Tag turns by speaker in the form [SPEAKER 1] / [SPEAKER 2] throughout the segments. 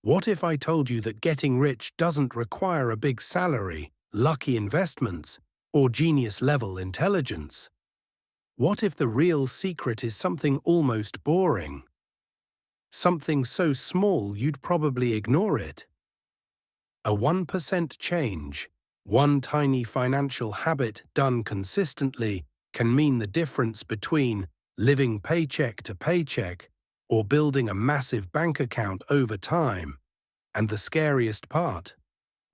[SPEAKER 1] What if I told you that getting rich doesn't require a big salary, lucky investments, or genius-level intelligence? What if the real secret is something almost boring? Something so small you'd probably ignore it. A 1% change, one tiny financial habit done consistently, can mean the difference between living paycheck to paycheck or building a massive bank account over time. And the scariest part,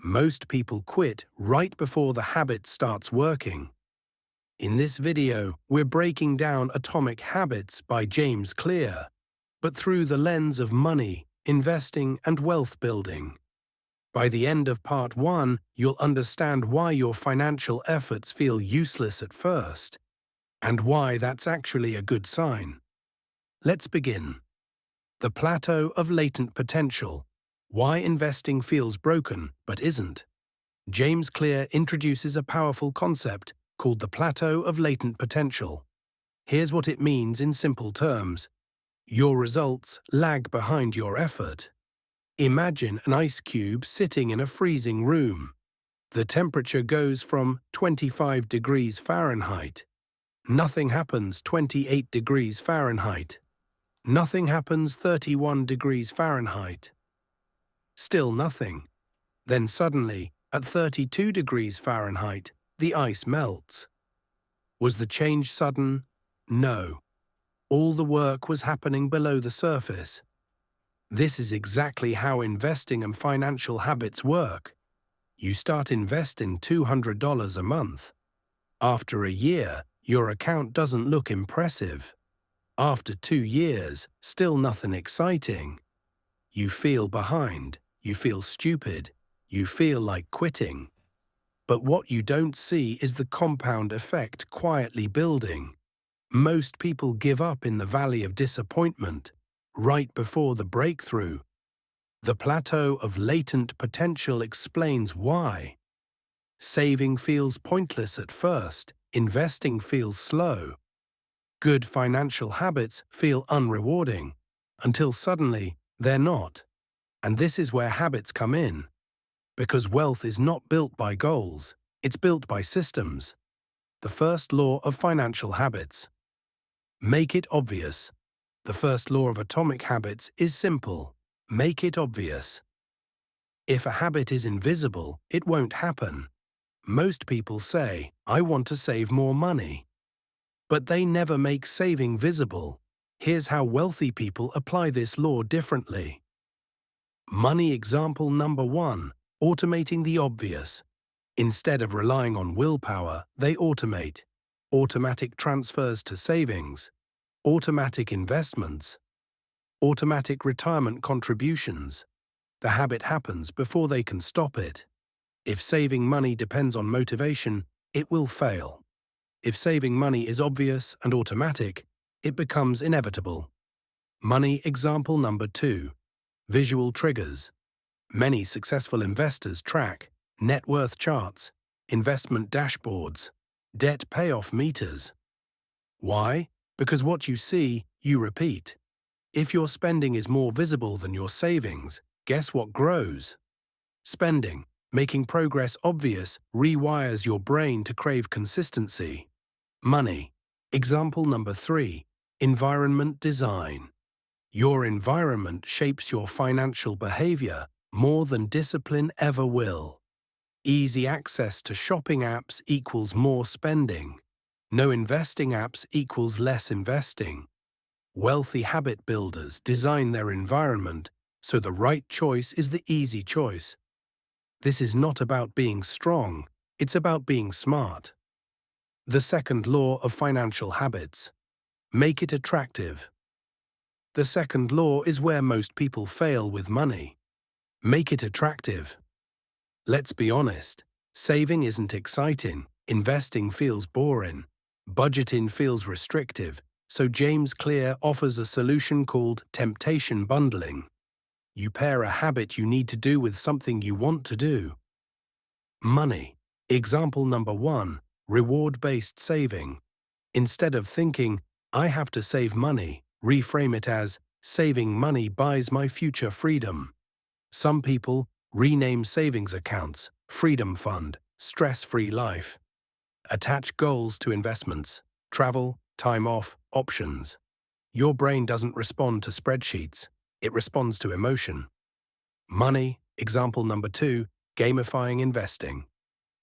[SPEAKER 1] most people quit right before the habit starts working. In this video, we're breaking down Atomic Habits by James Clear, but through the lens of money, investing, and wealth building. By the end of part 1, you'll understand why your financial efforts feel useless at first, and why that's actually a good sign. Let's begin. The plateau of latent potential. Why investing feels broken but isn't. James Clear introduces a powerful concept called the plateau of latent potential. Here's what it means in simple terms. Your results lag behind your effort. Imagine an ice cube sitting in a freezing room. The temperature goes from 25 degrees Fahrenheit. Nothing happens 28 degrees Fahrenheit. Nothing happens 31 degrees Fahrenheit. Still nothing. Then suddenly, at 32 degrees Fahrenheit, the ice melts. Was the change sudden? No. All the work was happening below the surface. This is exactly how investing and financial habits work. You start investing $200 a month. After a year, your account doesn't look impressive. After 2 years, still nothing exciting. You feel behind, you feel stupid, you feel like quitting. But what you don't see is the compound effect quietly building. Most people give up in the valley of disappointment, right before the breakthrough. The plateau of latent potential explains why. Saving feels pointless at first, investing feels slow. Good financial habits feel unrewarding, until suddenly they're not. And this is where habits come in. Because wealth is not built by goals, it's built by systems. The first law of financial habits. Make it obvious. The first law of atomic habits is simple. Make it obvious. If a habit is invisible, it won't happen. Most people say, I want to save more money. But they never make saving visible. Here's how wealthy people apply this law differently. Money example number 1, automating the obvious. Instead of relying on willpower, they automate. Automatic transfers to savings. Automatic investments. Automatic retirement contributions. The habit happens before they can stop it. If saving money depends on motivation, it will fail. If saving money is obvious and automatic, it becomes inevitable. Money example number 2. Visual triggers. Many successful investors track net worth charts, investment dashboards, debt payoff meters. Why? Because what you see, you repeat. If your spending is more visible than your savings, guess what grows? Spending. Making progress obvious rewires your brain to crave consistency. Money. Example number 3. Environment design. Your environment shapes your financial behavior more than discipline ever will. Easy access to shopping apps equals more spending. No investing apps equals less investing. Wealthy habit builders design their environment so the right choice is the easy choice. This is not about being strong, it's about being smart. The second law of financial habits. Make it attractive. The second law is where most people fail with money. Make it attractive. Let's be honest, saving isn't exciting, investing feels boring, budgeting feels restrictive, so James Clear offers a solution called temptation bundling. You pair a habit you need to do with something you want to do. Money. Example number 1, reward-based saving. Instead of thinking, I have to save money, reframe it as, saving money buys my future freedom. Some people rename savings accounts, freedom fund, stress-free life. Attach goals to investments, travel, time off, options. Your brain doesn't respond to spreadsheets, it responds to emotion. Money, example number 2, gamifying investing.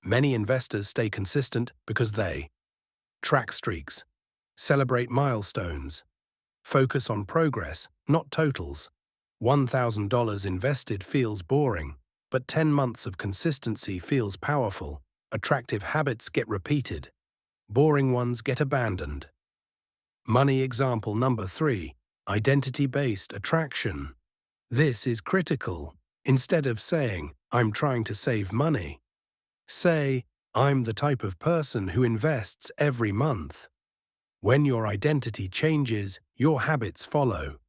[SPEAKER 1] Many investors stay consistent because they track streaks, celebrate milestones, focus on progress, not totals. $1,000 invested feels boring, but 10 months of consistency feels powerful. Attractive habits get repeated. Boring ones get abandoned. Money example number 3, identity-based attraction. This is critical. Instead of saying, "I'm trying to save money," say, "I'm the type of person who invests every month." When your identity changes, your habits follow.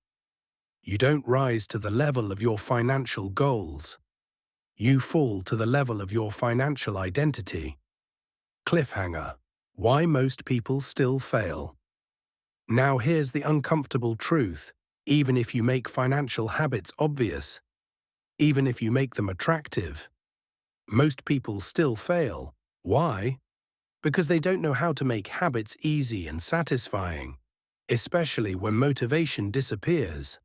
[SPEAKER 1] You don't rise to the level of your financial goals. You fall to the level of your financial identity. Cliffhanger. Why most people still fail. Now here's the uncomfortable truth. Even if you make financial habits obvious, even if you make them attractive, most people still fail. Why? Because they don't know how to make habits easy and satisfying, especially when motivation disappears.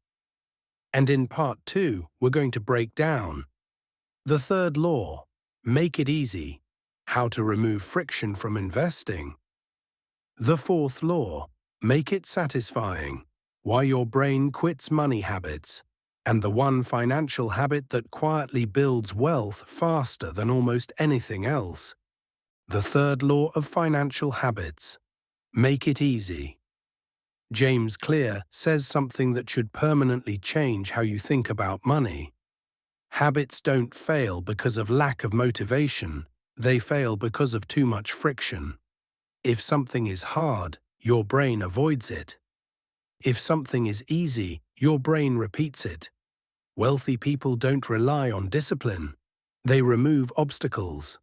[SPEAKER 1] And in part 2, we're going to break down the third law, make it easy, how to remove friction from investing. The fourth law, make it satisfying, why your brain quits money habits. And the one financial habit that quietly builds wealth faster than almost anything else. The third law of financial habits, make it easy. James Clear says something that should permanently change how you think about money. Habits don't fail because of lack of motivation, they fail because of too much friction. If something is hard, your brain avoids it. If something is easy, your brain repeats it. Wealthy people don't rely on discipline, they remove obstacles.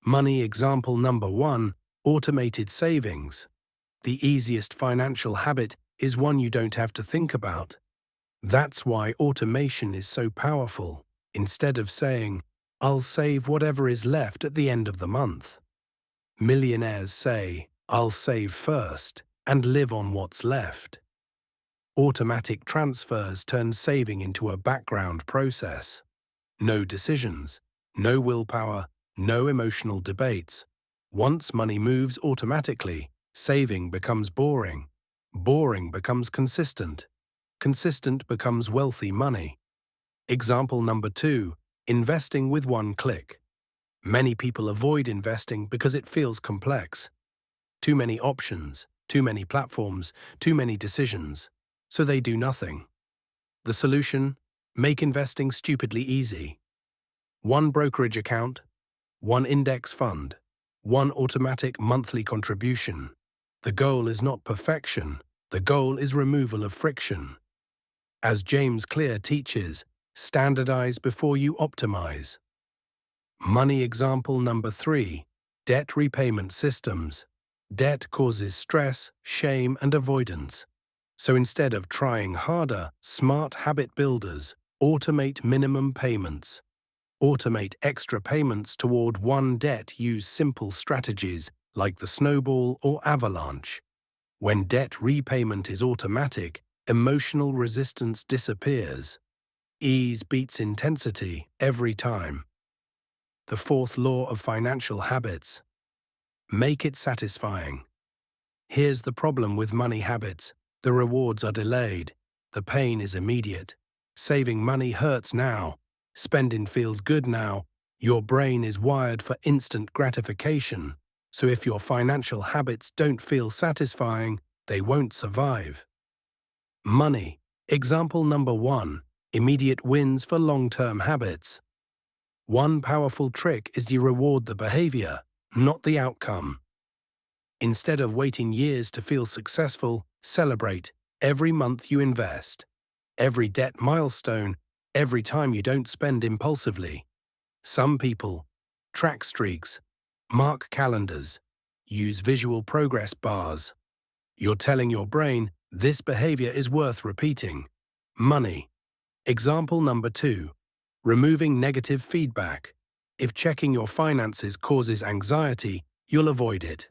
[SPEAKER 1] Money example number 1, automated savings. The easiest financial habit is one you don't have to think about. That's why automation is so powerful. Instead of saying, "I'll save whatever is left at the end of the month," millionaires say, "I'll save first and live on what's left." Automatic transfers turn saving into a background process. No decisions, no willpower, no emotional debates. Once money moves automatically, saving becomes boring. Boring becomes consistent. Consistent becomes wealthy money. Example number 2, investing with one click. Many people avoid investing because it feels complex. Too many options, too many platforms, too many decisions. So they do nothing. The solution? Make investing stupidly easy. One brokerage account, one index fund, one automatic monthly contribution. The goal is not perfection, the goal is removal of friction. As James Clear teaches, standardize before you optimize. Money example number 3, debt repayment systems. Debt causes stress, shame, and avoidance. So instead of trying harder, smart habit builders automate minimum payments. Automate extra payments toward one debt. Use simple strategies like the snowball or avalanche. When debt repayment is automatic, emotional resistance disappears. Ease beats intensity every time. The fourth law of financial habits, make it satisfying. Here's the problem with money habits. The rewards are delayed. The pain is immediate. Saving money hurts now. Spending feels good now. Your brain is wired for instant gratification. So if your financial habits don't feel satisfying, they won't survive. Money. Example number 1, immediate wins for long-term habits. One powerful trick is to reward the behavior, not the outcome. Instead of waiting years to feel successful, celebrate every month you invest, every debt milestone, every time you don't spend impulsively. Some people track streaks, mark calendars, use visual progress bars. You're telling your brain this behavior is worth repeating. Money. Example number 2, Removing negative feedback. If checking your finances causes anxiety, you'll avoid it.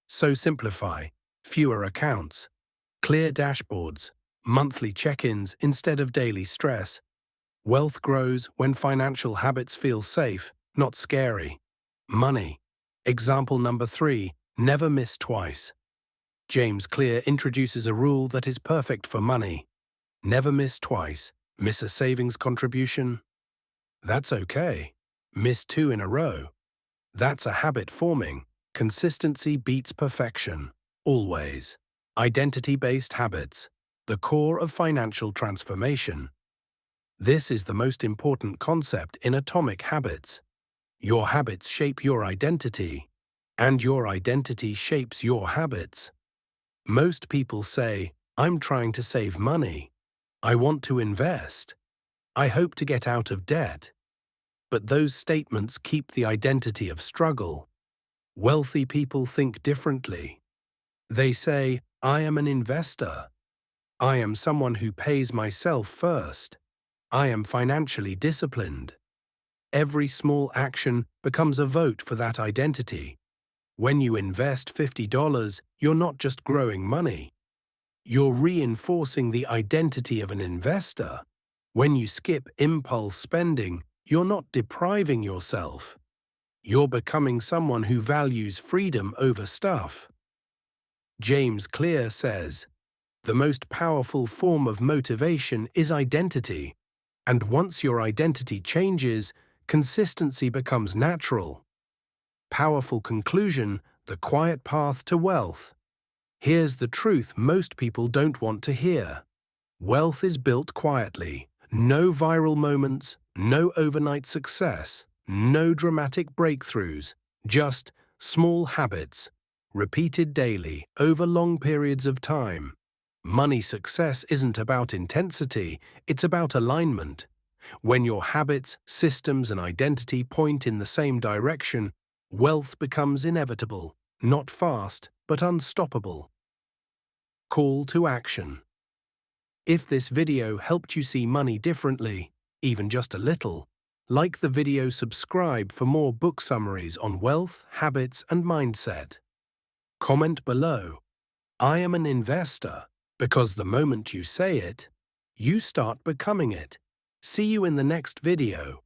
[SPEAKER 1] So simplify. Fewer accounts, clear dashboards, monthly check-ins instead of daily stress. Wealth grows when financial habits feel safe, not scary. Money. Example number 3, never miss twice. James Clear introduces a rule that is perfect for money. Never miss twice. Miss a savings contribution? That's okay. Miss 2 in a row? That's a habit forming. Consistency beats perfection. Always. Identity-based habits. The core of financial transformation. This is the most important concept in Atomic Habits. Your habits shape your identity, and your identity shapes your habits. Most people say, I'm trying to save money. I want to invest. I hope to get out of debt. But those statements keep the identity of struggle. Wealthy people think differently. They say, I am an investor. I am someone who pays myself first. I am financially disciplined. Every small action becomes a vote for that identity. When you invest $50, you're not just growing money. You're reinforcing the identity of an investor. When you skip impulse spending, you're not depriving yourself. You're becoming someone who values freedom over stuff. James Clear says, the most powerful form of motivation is identity. And once your identity changes, consistency becomes natural. Powerful conclusion, the quiet path to wealth. Here's the truth most people don't want to hear. Wealth is built quietly. No viral moments, no overnight success, no dramatic breakthroughs, just small habits, repeated daily over long periods of time. Money success isn't about intensity, it's about alignment. When your habits, systems, and identity point in the same direction, wealth becomes inevitable, not fast, but unstoppable. Call to action. If this video helped you see money differently, even just a little, like the video, subscribe for more book summaries on wealth, habits, and mindset. Comment below, I am an investor, because the moment you say it, you start becoming it. See you in the next video.